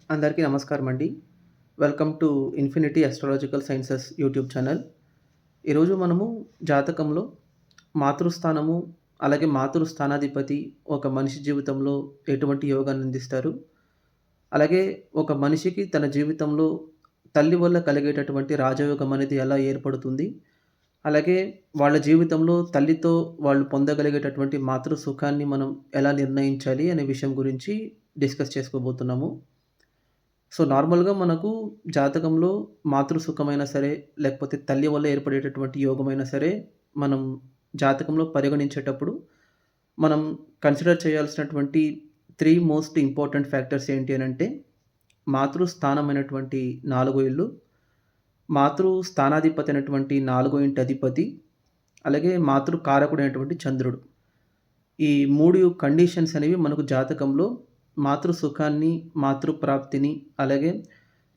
అందరికీ నమస్కారం అండి. Welcome to infinity astrological sciences YouTube channel. ఈరోజు మనము జాతకంలో మాతృస్థానము, అలాగే మాతృస్థానాధిపతి ఒక మనిషి జీవితంలో ఎటువంటి యోగాన్ని అందిస్తారు, అలాగే ఒక మనిషికి తన జీవితంలో తల్లి వల్ల కలిగేటటువంటి రాజయోగం అనేది ఎలా ఏర్పడుతుంది, అలాగే వాళ్ళ జీవితంలో తల్లితో వాళ్ళు పొందగలిగేటటువంటి మాతృ సుఖాన్ని మనం ఎలా నిర్ణయించాలి అనే విషయం గురించి డిస్కస్ చేసుకోబోతున్నాము. సో, నార్మల్‌గా మనకు జాతకంలో మాతృసుఖమైనా సరే, లేకపోతే తల్లి వల్ల ఏర్పడేటటువంటి యోగమైనా సరే, మనం జాతకంలో పరిగణించేటప్పుడు, మనం కన్సిడర్ చేయాల్సినటువంటి 3 మోస్ట్ ఇంపార్టెంట్ ఫ్యాక్టర్స్ ఏంటి అనంటే, మాతృస్థానమైనటువంటి నాలుగో ఇల్లు, మాతృ స్థానాధిపతి అయినటువంటి నాలుగో ఇంటి అధిపతి, అలాగే మాతృకారకుడైనటువంటి చంద్రుడు. ఈ 3 కండిషన్స్ అనేవి మనకు జాతకంలో మాతృ సుఖాన్ని, మాతృ ప్రాప్తిని, అలాగే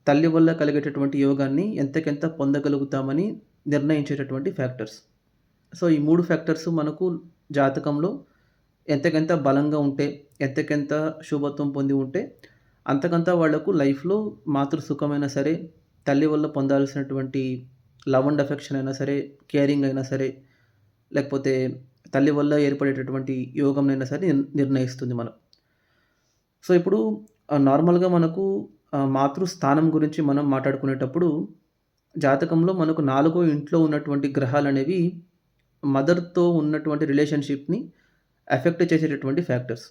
తల్లి వల్ల కలిగేటటువంటి యోగాన్ని ఎంతకెంత పొందగలుగుతామని నిర్ణయించేటటువంటి ఫ్యాక్టర్స్. సో, ఈ 3 ఫ్యాక్టర్స్ మనకు జాతకంలో ఎంతకెంత బలంగా ఉంటే, ఎంతకెంత శుభత్వం పొంది ఉంటే, అంతకంత వాళ్లకు లైఫ్‌లో మాతృ సుఖమైనా సరే, తల్లి వల్ల పొందాల్సినటువంటి లవ్ అండ్ అఫెక్షన్ అయినా సరే, కేరింగ్ అయినా సరే, లేకపోతే తల్లి వల్ల ఏర్పడేటటువంటి యోగంనైనా సరే నిర్ణయిస్తుంది మనం. సో, ఇప్పుడు నార్మల్‌గా మనకు మాతృస్థానం గురించి మనం మాట్లాడుకునేటప్పుడు, జాతకంలో మనకు నాలుగో ఇంట్లో ఉన్నటువంటి గ్రహాలనేవి మదర్‌తో ఉన్నటువంటి రిలేషన్‌షిప్‌ని ఎఫెక్ట్ చేసేటటువంటి ఫ్యాక్టర్స్.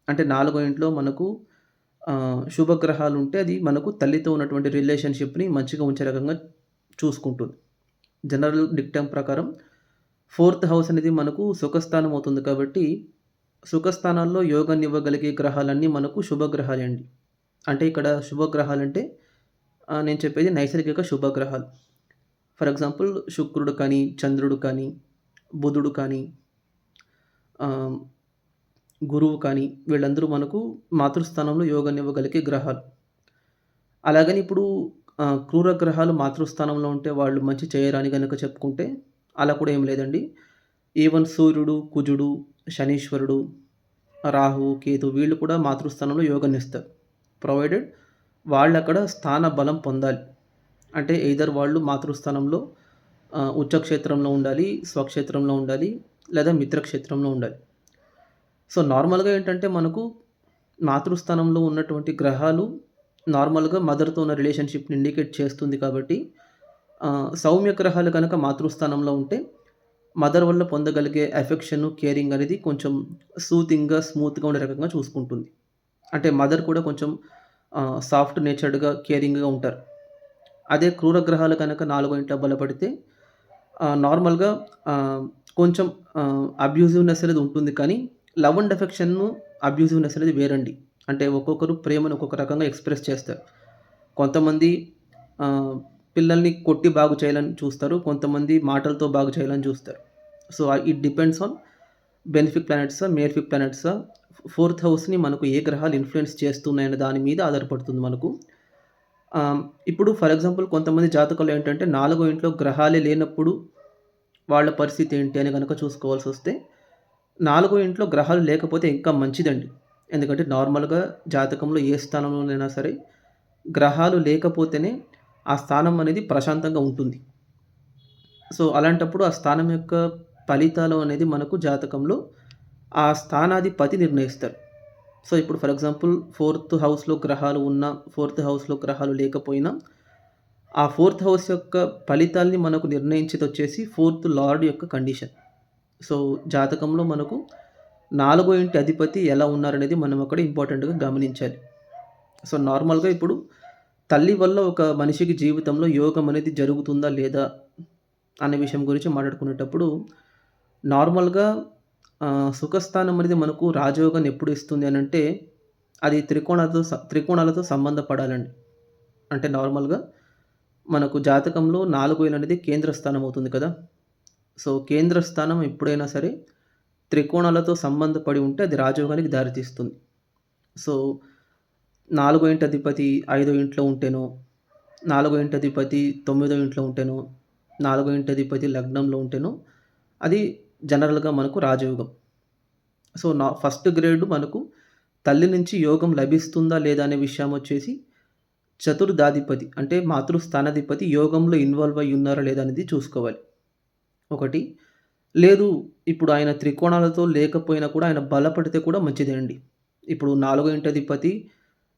అంటే నాలుగో ఇంట్లో మనకు శుభగ్రహాలుంటే అది మనకు తల్లితో ఉన్నటువంటి రిలేషన్‌షిప్‌ని మంచిగా ఉంచే రకంగా చూసుకుంటుంది. జనరల్ డిక్టమ్ ప్రకారం ఫోర్త్ హౌస్ అనేది మనకు సుఖస్థానం అవుతుంది కాబట్టి, సుఖస్థానాల్లో యోగాన్నివ్వగలిగే గ్రహాలన్నీ మనకు శుభగ్రహాలే అండి. అంటే ఇక్కడ శుభగ్రహాలంటే నేను చెప్పేది నైసర్గిక శుభగ్రహాలు. ఫర్ ఎగ్జాంపుల్ శుక్రుడు కానీ, చంద్రుడు కానీ, బుధుడు కానీ, ఆహ్, గురువు కానీ వీళ్ళందరూ మనకు మాతృస్థానంలో యోగాన్నివ్వగలిగే గ్రహాలు. అలాగని ఇప్పుడు క్రూర గ్రహాలు మాతృస్థానంలో ఉంటే వాళ్ళు మంచి చేయరని గనుక చెప్పుకుంటే అలా కూడా ఏం లేదండి. ఈవెన్ సూర్యుడు, కుజుడు, శనీశ్వరుడు, రాహు, కేతు వీళ్ళు కూడా మాతృస్థానంలో యోగాన్నిస్తారు. ప్రొవైడెడ్ వాళ్ళక్కడ స్థాన బలం పొందాలి. అంటే ఎయిదర్ వాళ్ళు మాతృస్థానంలో ఉచ్చక్షేత్రంలో ఉండాలి, స్వక్షేత్రంలో ఉండాలి, లేదా మిత్రక్షేత్రంలో ఉండాలి. సో, నార్మల్‌గా ఏంటంటే మనకు మాతృస్థానంలో ఉన్నటువంటి గ్రహాలు నార్మల్‌గా మదర్‌తో ఉన్న రిలేషన్‌షిప్‌ని ఇండికేట్ చేస్తుంది కాబట్టి, సౌమ్య గ్రహాలు గనక మాతృస్థానంలో ఉంటే మదర్ వల్ల పొందగలిగే ఎఫెక్షను, కేరింగ్ అనేది కొంచెం సూతింగ్‌గా, స్మూత్‌గా ఉండే రకంగా చూసుకుంటుంది. అంటే మదర్ కూడా కొంచెం సాఫ్ట్ నేచర్డ్‌గా, కేరింగ్‌గా ఉంటారు. అదే క్రూర గ్రహాలు కనుక నాలుగో ఇంట్లో బలపడితే నార్మల్‌గా కొంచెం అబ్యూజివ్‌నెస్ అనేది ఉంటుంది. కానీ లవ్ అండ్ అఫెక్షన్‌ను, అబ్యూజివ్‌నెస్ అనేది వేరండి. అంటే ఒక్కొక్కరు ప్రేమను ఒక్కొక్క రకంగా ఎక్స్‌ప్రెస్ చేస్తారు. కొంతమంది పిల్లల్ని కొట్టి బాగు చేయాలని చూస్తారు. కొంతమంది మాటలతో బాగు చేయాలని చూస్తారు. So, it depends on benefic ప్లానెట్సా, మేల్ఫిక్ ప్లానెట్సా, ఫోర్త్ హౌస్‌ని మనకు ఏ గ్రహాలు ఇన్‌ఫ్లుయెన్స్ చేస్తున్నాయనే దాని మీద ఆధారపడుతుంది మనకు. ఇప్పుడు ఫర్ ఎగ్జాంపుల్ కొంతమంది జాతకాల్లో ఏంటంటే, నాలుగో ఇంట్లో గ్రహాలే లేనప్పుడు వాళ్ళ పరిస్థితి ఏంటి అని గనక చూసుకోవాల్సొస్తే, నాలుగో ఇంట్లో గ్రహాలు లేకపోతే ఇంకా మంచిదండి. ఎందుకంటే నార్మల్‌గా జాతకంలో ఏ స్థానంలోనైనా సరే గ్రహాలు లేకపోతేనే ఆ స్థానం అనేది ప్రశాంతంగా ఉంటుంది. సో, అలాంటప్పుడు ఆ స్థానం యొక్క ఫలితాలు అనేది మనకు జాతకంలో ఆ స్థానాధిపతి నిర్ణయిస్తారు. సో, ఇప్పుడు ఫర్ ఎగ్జాంపుల్ ఫోర్త్ హౌస్‌లో గ్రహాలు ఉన్నా, ఫోర్త్ హౌస్‌లో గ్రహాలు లేకపోయినా, ఆ ఫోర్త్ హౌస్ యొక్క ఫలితాల్ని మనకు నిర్ణయించేదొచ్చేసి ఫోర్త్ లార్డ్ యొక్క కండిషన్. సో, జాతకంలో మనకు నాలుగో ఇంటి అధిపతి ఎలా ఉన్నారనేది మనం అక్కడ ఇంపార్టెంట్‌గా గమనించాలి. సో, నార్మల్‌గా ఇప్పుడు తల్లి వల్ల ఒక మనిషికి జీవితంలో యోగం అనేది జరుగుతుందా లేదా అనే విషయం గురించి మాట్లాడుకునేటప్పుడు నార్మల్‌గా సుఖస్థానం అనేది మనకు రాజయోగాన్ని ఎప్పుడు ఇస్తుంది అనంటే అది త్రికోణాలతో సంబంధపడాలండి. అంటే నార్మల్‌గా మనకు జాతకంలో 4 ఇల్లు అనేది కేంద్ర స్థానం అవుతుంది కదా! సో, కేంద్ర స్థానం ఎప్పుడైనా సరే త్రికోణాలతో సంబంధపడి ఉంటే అది రాజయోగానికి దారితీస్తుంది. సో, నాలుగో ఇంటి అధిపతి ఐదో ఇంట్లో ఉంటేనో, నాలుగో ఇంటి అధిపతి తొమ్మిదో ఇంట్లో ఉంటేనో, నాలుగో ఇంటి అధిపతి లగ్నంలో ఉంటేనో అది జనరల్‌గా మనకు రాజయోగం. సో, ఫస్ట్ గ్రేడ్ మనకు తల్లి నుంచి యోగం లభిస్తుందా లేదా అనే విషయం వచ్చేసి చతుర్థాధిపతి అంటే మాతృస్థానాధిపతి యోగంలో ఇన్వాల్వ్ అయ్యి ఉన్నారా లేదా అనేది చూసుకోవాలి. ఒకటి. లేదు ఇప్పుడు ఆయన త్రికోణాలతో లేకపోయినా కూడా ఆయన బలపడితే కూడా మంచిదే అండి. ఇప్పుడు నాలుగో ఇంటధిపతి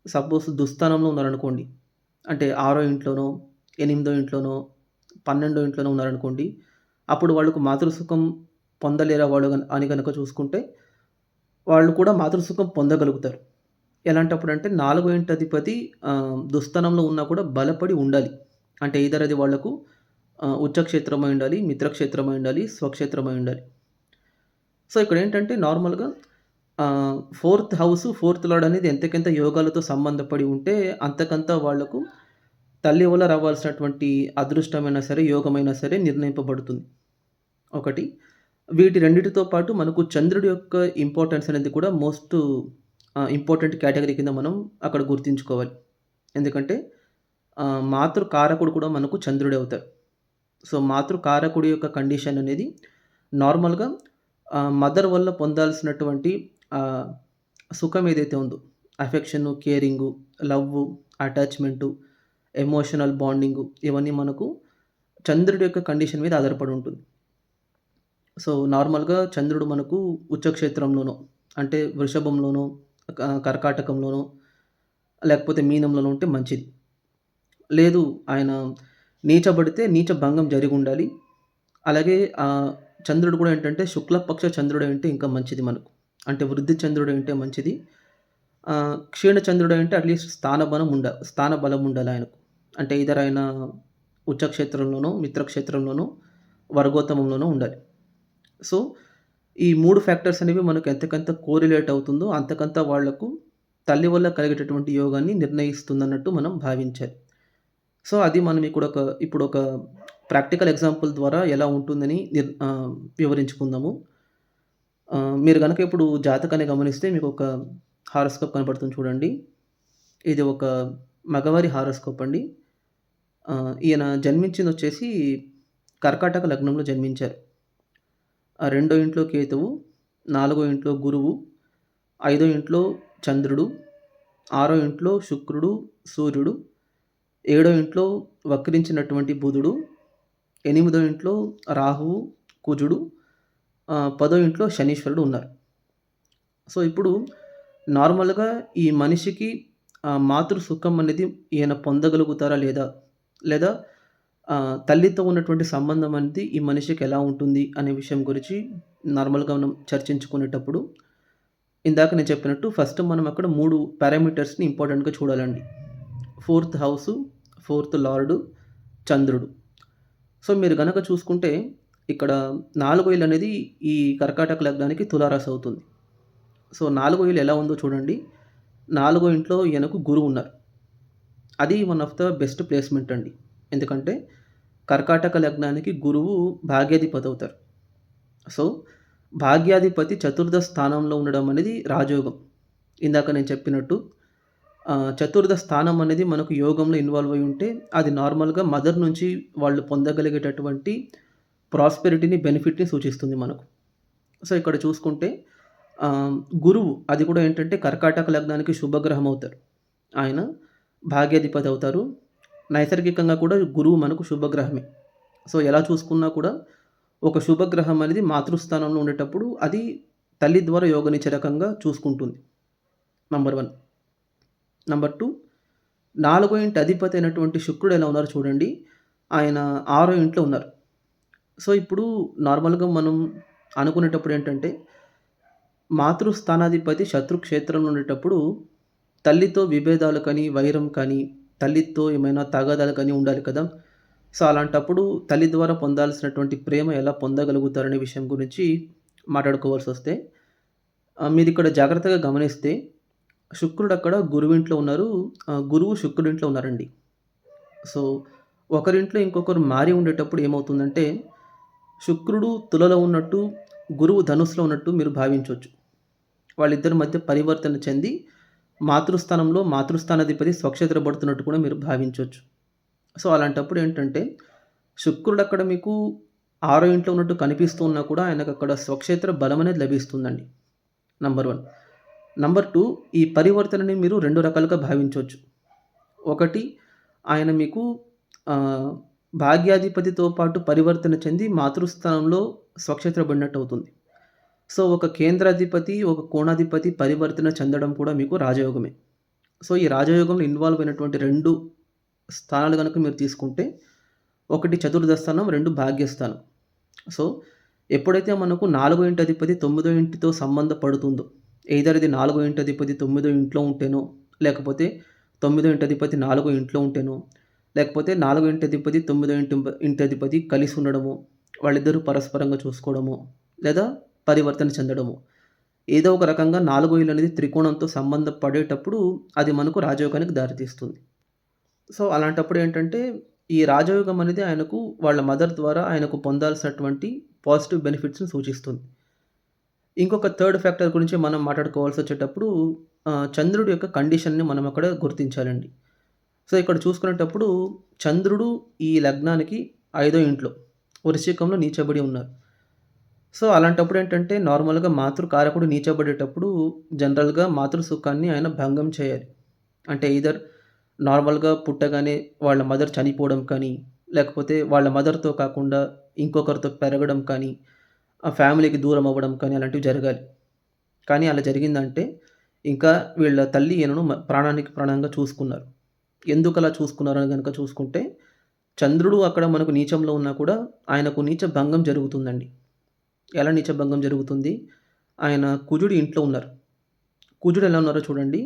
సపోజ్ దుస్థానంలో ఉన్నారనుకోండి. అంటే ఆరో ఇంట్లోనో, ఎనిమిదో ఇంట్లోనో, 12 ఇంట్లోనో ఉన్నారనుకోండి. అప్పుడు వాళ్ళకు మాతృసుఖం పొందలేరా వాళ్ళు అని గనక చూసుకుంటే, వాళ్ళు కూడా మాతృసుఖం పొందగలుగుతారు. ఎలాంటప్పుడంటే నాలుగో ఇంటధిపతి దుస్థానంలో ఉన్నా కూడా బలపడి ఉండాలి. అంటే ఎయిదర్ అది వాళ్ళకు ఉచ్చక్షేత్రమై ఉండాలి, మిత్రక్షేత్రమై ఉండాలి, స్వక్షేత్రమై ఉండాలి. సో, ఇక్కడేంటంటే నార్మల్‌గా ఫోర్త్ హౌసు, ఫోర్త్ లార్డ్ అనేది ఎంతకెంత యోగాలతో సంబంధపడి ఉంటే అంతకంత వాళ్ళకు తల్లి వల్ల రావాల్సినటువంటి అదృష్టమైనా సరే, యోగమైనా సరే నిర్ణయింపబడుతుంది. ఒకటి. వీటి రెండిటితో పాటు మనకు చంద్రుడి యొక్క ఇంపార్టెన్స్ అనేది కూడా ఇంపార్టెంట్ కేటగరీ కింద మనం అక్కడ గుర్తుంచుకోవాలి. ఎందుకంటే మాతృకారకుడు కూడా మనకు చంద్రుడే అవుతారు. సో, మాతృకారకుడి యొక్క కండిషన్ అనేది నార్మల్‌గా మదర్ వల్ల పొందాల్సినటువంటి ఆహ్, సుఖం ఏదైతే ఉందో affection, caring, love, attachment, emotional bonding ఇవన్నీ మనకు చంద్రుడి యొక్క కండిషన్ మీద ఆధారపడి ఉంటుంది. సో, నార్మల్‌గా చంద్రుడు మనకు ఉచ్చక్షేత్రంలోనో అంటే వృషభంలోనో, కర్కాటకంలోనో లేకపోతే మీనంలోనో ఉంటే మంచిది. లేదు ఆయన నీచబడితే నీచ భంగం జరిగుండాలి. అలాగే చంద్రుడు కూడా ఏంటంటే శుక్లపక్ష చంద్రుడు అంటే ఇంకా మంచిది మనకు. అంటే వృద్ధి చంద్రుడు అంటే మంచిది. క్షీణ చంద్రుడు అంటే అట్‌లీస్ట్ స్థాన బలం ఉండాలి ఆయనకు. అంటే ఎయిదర్ ఆయన ఉచ్చక్షేత్రంలోనో, మిత్రక్షేత్రంలోనో, వర్గోత్తమంలోనో ఉండాలి. సో, ఈ 3 ఫ్యాక్టర్స్ అనేవి మనకు ఎంతకంత కోరిలేట్ అవుతుందో అంతకంత వాళ్లకు తల్లి వల్ల కలిగేటటువంటి యోగాన్ని నిర్ణయిస్తుందన్నట్టు మనం భావించాలి. సో, అది మనం ఇప్పుడొక ప్రాక్టికల్ ఎగ్జాంపుల్ ద్వారా ఎలా ఉంటుందని వివరించుకుందాము. మీరు గనక ఇప్పుడు జాతకాన్ని గమనిస్తే మీకొక హారోస్కోప్ కనపడుతుంది చూడండి. ఇది ఒక మగవారి హారోస్కోప్ అండి. ఈయన జన్మించిందొచ్చేసి కర్కాటక లగ్నంలో జన్మించారు. రెండో ఇంట్లో కేతువు, నాలుగో ఇంట్లో గురువు, ఐదో ఇంట్లో చంద్రుడు, ఆరో ఇంట్లో శుక్రుడు, సూర్యుడు, ఏడో ఇంట్లో వక్రించినటువంటి బుధుడు, ఎనిమిదో ఇంట్లో రాహువు, కుజుడు, పదో ఇంట్లో శనీశ్వరుడు ఉన్నారు. సో, ఇప్పుడు నార్మల్‌గా ఈ మనిషికి మాతృ సుఖం అనేది ఈయన పొందగలుగుతారా లేదా? లేదా తల్లితో ఉన్నటువంటి సంబంధం అనేది ఈ మనిషికి ఎలా ఉంటుంది అనే విషయం గురించి నార్మల్‌గా మనం చర్చించుకునేటప్పుడు ఇందాక నేను చెప్పినట్టు ఫస్ట్ మనం అక్కడ 3 పారామీటర్స్‌ని ఇంపార్టెంట్‌గా చూడాలండి. ఫోర్త్ హౌసు, ఫోర్త్ లార్డు, చంద్రుడు. సో, మీరు గనక చూసుకుంటే ఇక్కడ నాలుగో ఇల్లు అనేది ఈ కర్కాటక లగ్నానికి తులారాశి అవుతుంది. సో, నాలుగో ఇల్లు ఎలా ఉందో చూడండి. నాలుగో ఇంట్లో ఈయనకు గురువు ఉన్నారు. అది one of the best placement అండి. ఎందుకంటే కర్కాటక లగ్నానికి గురువు భాగ్యాధిపతి అవుతారు. సో, భాగ్యాధిపతి చతుర్థ స్థానంలో ఉండడం అనేది రాజయోగం. ఇందాక నేను చెప్పినట్టు చతుర్థ స్థానం అనేది మనకు యోగంలో ఇన్వాల్వ్ అయ్యి ఉంటే అది నార్మల్‌గా మదర్ నుంచి వాళ్ళు పొందగలిగేటటువంటి ప్రాస్పెరిటీని, బెనిఫిట్‌ని సూచిస్తుంది మనకు. సో, ఇక్కడ చూసుకుంటే గురువు అది కూడా ఏంటంటే కర్కాటక లగ్నానికి శుభగ్రహం అవుతారు. ఆయన భాగ్యాధిపతి అవుతారు. నైసర్గికంగా కూడా గురువు మనకు శుభగ్రహమే. సో, ఎలా చూసుకున్నా కూడా ఒక శుభగ్రహం అనేది మాతృస్థానంలో ఉండేటప్పుడు అది తల్లి ద్వారా యోగనిచ్చే రకంగా చూసుకుంటుంది. నంబర్ 1. నంబర్ 2 నాలుగో ఇంటి అధిపతి అయినటువంటి శుక్రుడు ఎలా ఉన్నారో చూడండి. ఆయన ఆరో ఇంట్లో ఉన్నారు. సో, ఇప్పుడు నార్మల్‌గా మనం అనుకునేటప్పుడు ఏంటంటే మాతృస్థానాధిపతి శత్రుక్షేత్రంలో ఉండేటప్పుడు తల్లితో విభేదాలు కానీ, వైరం కానీ, తల్లితో ఏమైనా తగాదాలు కానీ ఉండాలి కదా! సో, అలాంటప్పుడు తల్లి ద్వారా పొందాల్సినటువంటి ప్రేమ ఎలా పొందగలుగుతారనే విషయం గురించి మాట్లాడుకోవాల్సొస్తే మీరిక్కడ జాగ్రత్తగా గమనిస్తే శుక్రుడు అక్కడ గురువింట్లో ఉన్నారు. గురువు శుక్రుడింట్లో ఉన్నారండి. సో, ఒకరింట్లో ఇంకొకరు మారి ఉండేటప్పుడు ఏమవుతుందంటే శుక్రుడు తులలో ఉన్నట్టు, గురువు ధనుస్సులో ఉన్నట్టు మీరు భావించొచ్చు. వాళ్ళిద్దరి మధ్య పరివర్తన చెంది మాతృస్థానంలో మాతృస్థానాధిపతి స్వక్షేత్రపడుతున్నట్టు కూడా మీరు భావించొచ్చు. సో, అలాంటప్పుడు ఏంటంటే శుక్రుడు అక్కడ మీకు ఆరో ఇంట్లో ఉన్నట్టు కనిపిస్తూ ఉన్నా కూడా ఆయనకక్కడ స్వక్షేత్ర బలం అనేది లభిస్తుందండి. నంబర్ 1. నంబర్ 2 ఈ పరివర్తనని మీరు 2 రకాలుగా భావించొచ్చు. ఒకటి ఆయన మీకు ఆహ్, భాగ్యాధిపతితో పాటు పరివర్తన చెంది మాతృస్థానంలో స్వక్షేత్రబడినట్టవుతుంది. సో, ఒక కేంద్రాధిపతి, ఒక కోణాధిపతి పరివర్తన చెందడం కూడా మీకు రాజయోగమే. సో, ఈ రాజయోగంలో ఇన్వాల్వ్ అయినటువంటి 2 స్థానాలు గనక మీరు తీసుకుంటే, ఒకటి చతుర్థ స్థానం, 2 భాగ్యస్థానం. సో, ఎప్పుడైతే మనకు నాలుగో ఇంటి అధిపతి తొమ్మిదో ఇంటితో సంబంధపడుతుందో, ఎయిదర్ ఇది నాలుగో ఇంటి అధిపతి తొమ్మిదో ఇంట్లో ఉంటేనో, లేకపోతే తొమ్మిదో ఇంటి అధిపతి నాలుగో ఇంట్లో ఉంటేనో, లేకపోతే నాలుగో ఇంటి అధిపతి తొమ్మిదో ఇంటి అధిపతి కలిసి ఉండడము, వాళ్ళిద్దరూ పరస్పరంగా చూసుకోవడము, లేదా పరివర్తన చెందడము. ఏదో ఒక రకంగా నాలుగో ఇల్లు అనేది త్రికోణంతో సంబంధం పడేటప్పుడు అది మనకు రాజయోగానికి దారితీస్తుంది. సో, అలాంటప్పుడు ఏంటంటే, ఈ రాజయోగం అనేది ఆయనకు వాళ్ళ మదర్ ద్వారా ఆయనకు పొందాల్సినటువంటి పాజిటివ్ బెనిఫిట్స్‌ని సూచిస్తుంది. ఇంకొక థర్డ్ ఫ్యాక్టర్ గురించి మనం మాట్లాడుకోవాల్సొచ్చేటప్పుడు చంద్రుడి యొక్క కండిషన్‌ని మనం అక్కడ గుర్తించాలండి. సో, ఇక్కడ చూసుకునేటప్పుడు చంద్రుడు ఈ లగ్నానికి 5దో ఇంట్లో వృశ్చికంలో నీచబడి ఉన్నారు. సో, అలాంటప్పుడు ఏంటంటే నార్మల్‌గా మాతృకారకుడు నీచబడేటప్పుడు జనరల్‌గా మాతృ సుఖాన్ని ఆయన భంగం చేయాలి. అంటే ఎయిదర్ నార్మల్‌గా పుట్టగానే వాళ్ళ మదర్ చనిపోవడం కానీ, లేకపోతే వాళ్ళ మదర్‌తో కాకుండా ఇంకొకరితో పెరగడం కానీ, ఆ ఫ్యామిలీకి దూరం అవ్వడం కానీ అలాంటివి జరగాలి. కానీ అలా జరిగిందంటే ఇంకా వీళ్ళ తల్లి ఈయనను ప్రాణానికి ప్రాణంగా చూసుకున్నారు. ఎందుకలా చూసుకున్నారని గనక చూసుకుంటే, చంద్రుడు అక్కడ మనకు నీచంలో ఉన్నా కూడా ఆయనకు నీచ భంగం జరుగుతుందండి. ఎలా నీచ భంగం జరుగుతుంది? ఆయన కుజుడు ఇంట్లో ఉన్నారు. కుజుడు ఎలా ఉన్నారో చూడండి.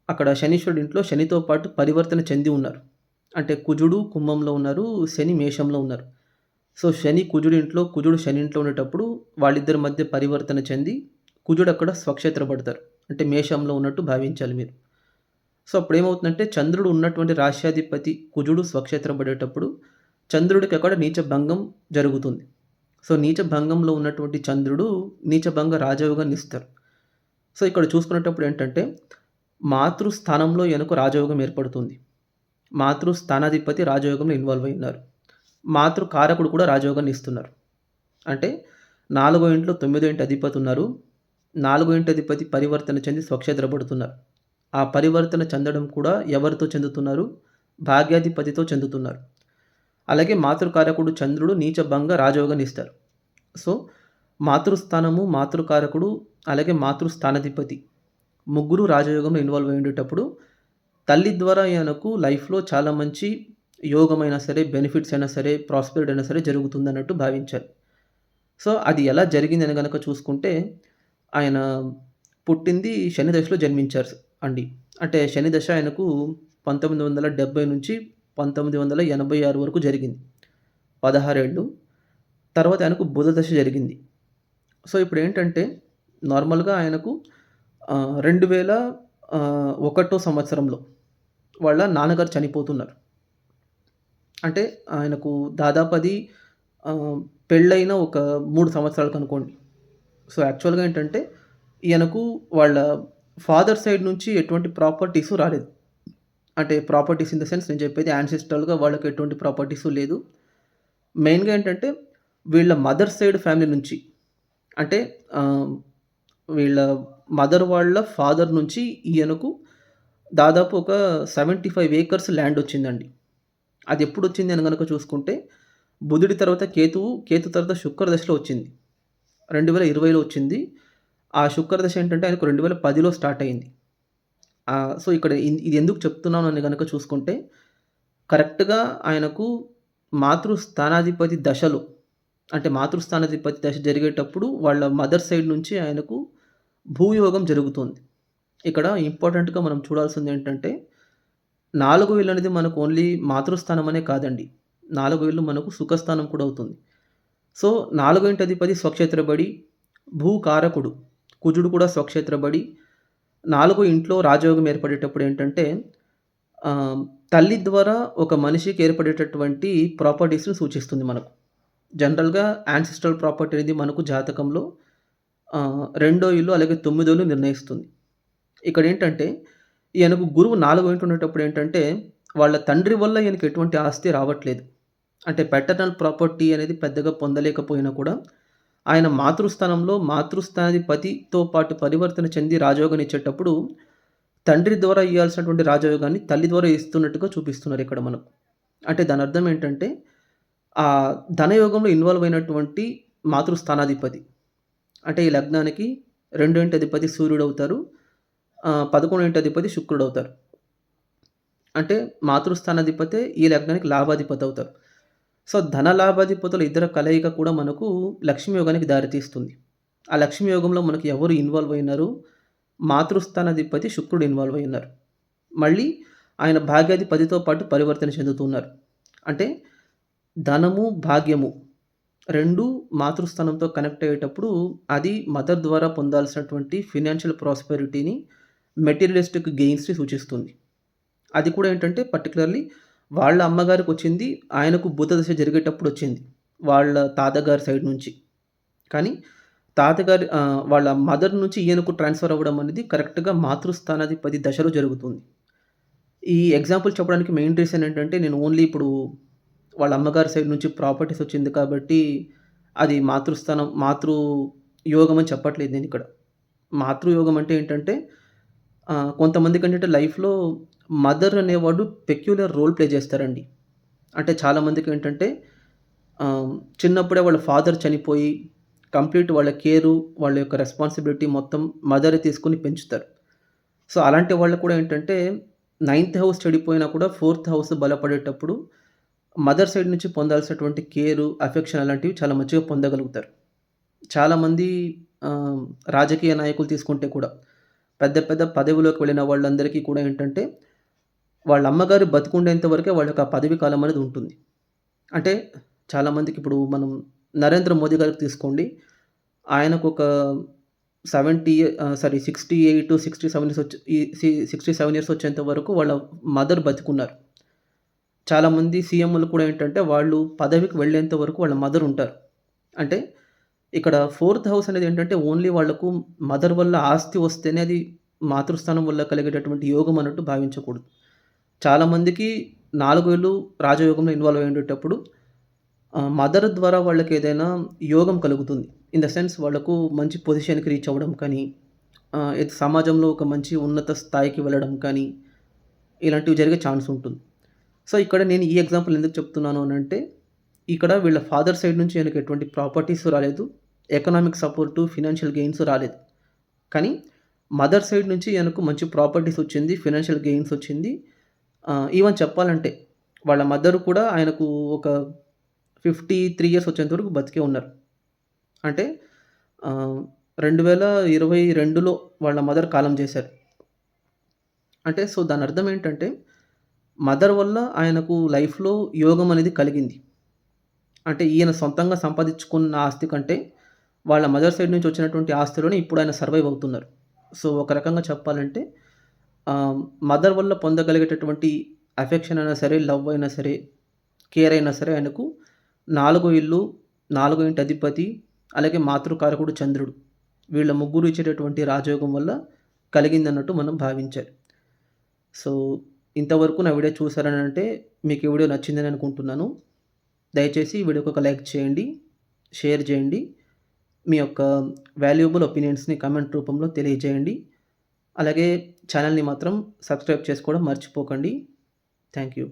అక్కడ శనీశ్వరుడి ఇంట్లో శనితో పాటు పరివర్తన చెంది ఉన్నారు. అంటే కుజుడు కుంభంలో ఉన్నారు, శని మేషంలో ఉన్నారు. సో, శని కుజుడి ఇంట్లో, కుజుడు శని ఇంట్లో ఉండేటప్పుడు వాళ్ళిద్దరి మధ్య పరివర్తన చెంది కుజుడు అక్కడ స్వక్షేత్రపడతారు. అంటే మేషంలో ఉన్నట్టు భావించాలి మీరు. సో, అప్పుడేమవుతుందంటే చంద్రుడు ఉన్నటువంటి రాశ్యాధిపతి కుజుడు స్వక్షేత్రపడేటప్పుడు చంద్రుడికి అక్కడ నీచ భంగం జరుగుతుంది. సో, నీచ భంగంలో ఉన్నటువంటి చంద్రుడు నీచభంగ రాజయోగాన్ని ఇస్తారు. సో, ఇక్కడ చూసుకునేటప్పుడు ఏంటంటే మాతృస్థానంలో ఈయనకు రాజయోగం ఏర్పడుతుంది. మాతృస్థానాధిపతి రాజయోగంలో ఇన్వాల్వ్ అయి ఉన్నారు. మాతృకారకుడు కూడా రాజయోగాన్ని ఇస్తున్నారు. అంటే నాలుగో ఇంట్లో తొమ్మిదో ఇంటి అధిపతి ఉన్నారు. నాలుగో ఇంటి అధిపతి పరివర్తన చెంది స్వక్షేత్రపడుతున్నారు. ఆ పరివర్తన చెందడం కూడా ఎవరితో చెందుతున్నారు? భాగ్యాధిపతితో చెందుతున్నారు. అలాగే మాతృకారకుడు చంద్రుడు నీచభంగ రాజయోగాన్ని ఇస్తారు. సో, మాతృస్థానము, మాతృకారకుడు, అలాగే మాతృస్థానాధిపతి ముగ్గురు రాజయోగంలో ఇన్వాల్వ్ అయి ఉండేటప్పుడు తల్లి ద్వారా ఈయనకు లైఫ్‌లో చాలా మంచి యోగమైనా సరే, బెనిఫిట్స్ అయినా సరే, ప్రాస్పెరిటీ అయినా సరే జరుగుతుందన్నట్టు భావించాలి. సో, అది ఎలా జరిగిందని గనక చూసుకుంటే, ఆయన పుట్టింది శని దశలో జన్మించారు అండి. అంటే శని దశ ఆయనకు 1970 నుంచి 1986 వరకు జరిగింది. 16 ఏళ్ళు. తర్వాత ఆయనకు బుధ దశ జరిగింది. సో, ఇప్పుడేంటంటే నార్మల్‌గా ఆయనకు 2001 సంవత్సరంలో వాళ్ళ నాన్నగారు చనిపోతున్నారు. అంటే ఆయనకు దాదాపు అది పెళ్ళైన ఒక 3 సంవత్సరాలకనుకోండి. సో, యాక్చువల్‌గా ఏంటంటే ఈయనకు వాళ్ళ ఫాదర్ సైడ్ నుంచి ఎటువంటి ప్రాపర్టీసు రాలేదు. అంటే ప్రాపర్టీస్ ఇన్ ద సెన్స్ నేను చెప్పేది యాన్సెస్ట్రల్‌గా వాళ్ళకి ఎటువంటి ప్రాపర్టీసు లేదు. మెయిన్‌గా ఏంటంటే వీళ్ళ మదర్ సైడ్ ఫ్యామిలీ నుంచి అంటే వీళ్ళ మదర్ వాళ్ళ ఫాదర్ నుంచి ఈయనకు దాదాపు ఒక 75 ఏకర్స్ ల్యాండ్ వచ్చిందండి. అది ఎప్పుడొచ్చింది అని గనక చూసుకుంటే బుధుడి తర్వాత కేతువు, కేతు తర్వాత శుక్ర దశలో వచ్చింది. 2020లో వచ్చింది. ఆ శుక్ర దశ ఏంటంటే ఆయనకు 2010లో స్టార్ట్ అయింది. సో, ఇక్కడ ఇది ఎందుకు చెప్తున్నాను అని గనక చూసుకుంటే కరెక్ట్‌గా ఆయనకు మాతృస్థానాధిపతి దశలో అంటే మాతృస్థానాధిపతి దశ జరిగేటప్పుడు వాళ్ళ మదర్ సైడ్ నుంచి ఆయనకు భూయోగం జరుగుతుంది. ఇక్కడ ఇంపార్టెంట్‌గా మనం చూడాల్సిందేంటంటే, 4 ఇల్లు అనేది మనకు ఓన్లీ మాతృస్థానం అనే కాదండి. 4 ఇల్లు మనకు సుఖస్థానం కూడా అవుతుంది. సో, 4 ఇంటి అధిపతి స్వక్షేత్రబడి, భూకారకుడు కుజుడు కూడా స్వక్షేత్రబడి, 4 ఇంట్లో రాజయోగం ఏర్పడేటప్పుడు ఏంటంటే, తల్లి ద్వారా ఒక మనిషికి ఏర్పడేటటువంటి ప్రాపర్టీస్‌ని సూచిస్తుంది మనకు. జనరల్‌గా యాన్సెస్ట్రల్ ప్రాపర్టీ అనేది మనకు జాతకంలో రెండో ఇల్లు అలాగే తొమ్మిదో ఇల్లు నిర్ణయిస్తుంది. ఇక్కడేంటంటే ఈయనకు గురువు 4వ ఇంట ఉండేటప్పుడు ఏంటంటే వాళ్ళ తండ్రి వల్ల ఈయనకి ఎటువంటి ఆస్తి రావట్లేదు. అంటే ప్యాటర్నల్ ప్రాపర్టీ అనేది పెద్దగా పొందలేకపోయినా కూడా ఆయన మాతృస్థానంలో మాతృస్థానాధిపతితో పాటు పరివర్తన చెంది రాజయోగాన్ని ఇచ్చేటప్పుడు తండ్రి ద్వారా ఇయ్యాల్సినటువంటి రాజయోగాన్ని తల్లి ద్వారా ఇస్తున్నట్టుగా చూపిస్తున్నారు ఇక్కడ మనకు. అంటే దాని అర్థం ఏంటంటే, ధనయోగంలో ఇన్వాల్వ్ అయినటువంటి మాతృస్థానాధిపతి. అంటే ఈ లగ్నానికి 2 ఇంటి అధిపతి సూర్యుడవుతారు. 11 ఇంటి అధిపతి శుక్రుడవుతారు. అంటే మాతృస్థానాధిపతే ఈ లగ్నానికి లాభాధిపతి అవుతారు. సో, ధన లాభాధిపతుల ఇద్దరి కలయిక కూడా మనకు లక్ష్మీ యోగానికి దారితీస్తుంది. ఆ లక్ష్మీ యోగంలో మనకు ఎవరు ఇన్వాల్వ్ అయినారు? మాతృస్థానాధిపతి శుక్రుడు ఇన్వాల్వ్ అయ్యున్నారు. మళ్ళీ ఆయన భాగ్యాధిపతితో పాటు పరివర్తన చెందుతున్నారు. అంటే ధనము, భాగ్యము 2 మాతృస్థానంతో కనెక్ట్ అయ్యేటప్పుడు అది మదర్ ద్వారా పొందాల్సినటువంటి ఫినాన్షియల్ ప్రాస్పెరిటీని, మెటీరియలిస్టిక్ గెయిన్స్‌ని సూచిస్తుంది. అది కూడా ఏంటంటే పర్టిక్యులర్‌లీ వాళ్ళ అమ్మగారికొచ్చింది, ఆయనకు బుధదశ జరిగేటప్పుడొచ్చింది. వాళ్ళ తాతగారి సైడ్ నుంచి. కానీ వాళ్ళ మదర్ నుంచి ఈయనకు ట్రాన్స్‌ఫర్ అవ్వడం అనేది కరెక్ట్‌గా మాతృస్థానాధిపతి దశలో జరుగుతుంది. ఈ ఎగ్జాంపుల్ చెప్పడానికి మెయిన్ రీజన్ ఏంటంటే, నేను ఓన్లీ ఇప్పుడు వాళ్ళ అమ్మగారి సైడ్ నుంచి ప్రాపర్టీస్ వచ్చింది కాబట్టి, అది మాతృ యోగం అని చెప్పట్లేదు నేనిక్కడ. మాతృయోగం అంటే ఏంటంటే, కొంతమందికేంటంటే లైఫ్‌లో మదర్ అనేవాడు పెక్యులర్ రోల్ ప్లే చేస్తారండి. అంటే చాలామందికేంటంటే చిన్నప్పుడే వాళ్ళ ఫాదర్ చనిపోయి కంప్లీట్ వాళ్ళ కేరు, వాళ్ళ యొక్క రెస్పాన్సిబిలిటీ మొత్తం మదరే తీసుకొని పెంచుతారు. సో, అలాంటి వాళ్ళకి కూడా ఏంటంటే, నైన్త్ హౌస్ చెడిపోయినా కూడా ఫోర్త్ హౌస్ బలపడేటప్పుడు మదర్ సైడ్ నుంచి పొందాల్సినటువంటి కేరు, అఫెక్షన్ అలాంటివి చాలా మంచిగా పొందగలుగుతారు. చాలామంది రాజకీయ నాయకులు తీసుకుంటే కూడా పెద్ద పెద్ద పదవిలోకి వెళ్ళిన వాళ్ళందరికీ కూడా ఏంటంటే, వాళ్ళ అమ్మగారు బతికుండేంత వరకే వాళ్ళ యొక్క పదవీ కాలం అనేది ఉంటుంది. అంటే చాలామందికి ఇప్పుడు మనం నరేంద్ర మోదీ గారికి తీసుకోండి. ఆయనకొక 68, 67 ఇయర్స్ 67 ఇయర్స్ వచ్చేంత వరకు వాళ్ళ మదర్ బతికున్నారు. చాలామంది సీఎంలు కూడా ఏంటంటే, వాళ్ళు పదవికి వెళ్ళేంత వరకు వాళ్ళ మదర్ ఉంటారు. అంటే ఇక్కడ ఫోర్త్ హౌస్ అనేది ఏంటంటే, ఓన్లీ వాళ్ళకు మదర్ వల్ల ఆస్తి వస్తేనే అది మాతృస్థానం వల్ల కలిగేటటువంటి యోగం అన్నట్టు భావించకూడదు. చాలామందికి 4 ఏళ్ళు రాజయోగంలో ఇన్వాల్వ్ అయ్యుండేటప్పుడు మదర్ ద్వారా వాళ్ళకేదైనా యోగం కలుగుతుంది. ఇన్ ద సెన్స్ వాళ్ళకు మంచి పొజిషన్‌కి రీచ్ అవ్వడం కానీ, సమాజంలో ఒక మంచి ఉన్నత స్థాయికి వెళ్ళడం కానీ, ఇలాంటివి జరిగే ఛాన్స్ ఉంటుంది. సో, ఇక్కడ నేను ఈ ఎగ్జాంపుల్ ఎందుకు చెప్తున్నాను అనంటే, ఇక్కడ వీళ్ళ ఫాదర్ సైడ్ నుంచి ఈయనకి ఎటువంటి ప్రాపర్టీస్ రాలేదు. ఎకనామిక్ సపోర్టు, ఫినాన్షియల్ గెయిన్స్ రాలేదు. కానీ మదర్ సైడ్ నుంచి ఈయనకు మంచి ప్రాపర్టీస్ వచ్చింది. ఫినాన్షియల్ గెయిన్స్ వచ్చింది. ఈవెన్ చెప్పాలంటే వాళ్ళ మదర్ కూడా ఆయనకు ఒక 53 ఇయర్స్ వచ్చేంత వరకు బతికే ఉన్నారు. అంటే 2022లో వాళ్ళ మదర్ కాలం చేశారు. అంటే సో, దాని అర్థం ఏంటంటే, మదర్ వల్ల ఆయనకు లైఫ్‌లో యోగం అనేది కలిగింది. అంటే ఈయన సొంతంగా సంపాదించుకున్న ఆస్తి కంటే, వాళ్ళ మదర్ సైడ్ నుంచి వచ్చినటువంటి ఆస్తిలోనే ఇప్పుడు ఆయన సర్వైవ్ అవుతున్నారు. సో, ఒక రకంగా చెప్పాలంటే మదర్ వల్ల పొందగలిగేటటువంటి అఫెక్షన్ అయినా సరే, లవ్ అయినా సరే, కేర్ అయినా సరే ఆయనకు 4 ఇల్లు, 4 ఇంటి అధిపతి, అలాగే మాతృకారకుడు చంద్రుడు. వీళ్ళ ముగ్గురు ఇచ్చేటటువంటి రాజయోగం వల్ల కలిగిందన్నట్టు మనం భావించాలి. సో, ఇంతవరకు నా వీడియో చూసారనంటే మీకు ఈ వీడియో నచ్చిందని అనుకుంటున్నాను. దయచేసి ఈ వీడియోకి ఒక లైక్ చేయండి, షేర్ చేయండి. మీ యొక్క వాల్యుయబుల్ ఒపీనియన్స్‌ని కామెంట్ రూపంలో తెలియజేయండి. అలాగే ఛానల్‌ని మాత్రం సబ్స్క్రైబ్ చేసుకోవడం మర్చిపోకండి. Thank you.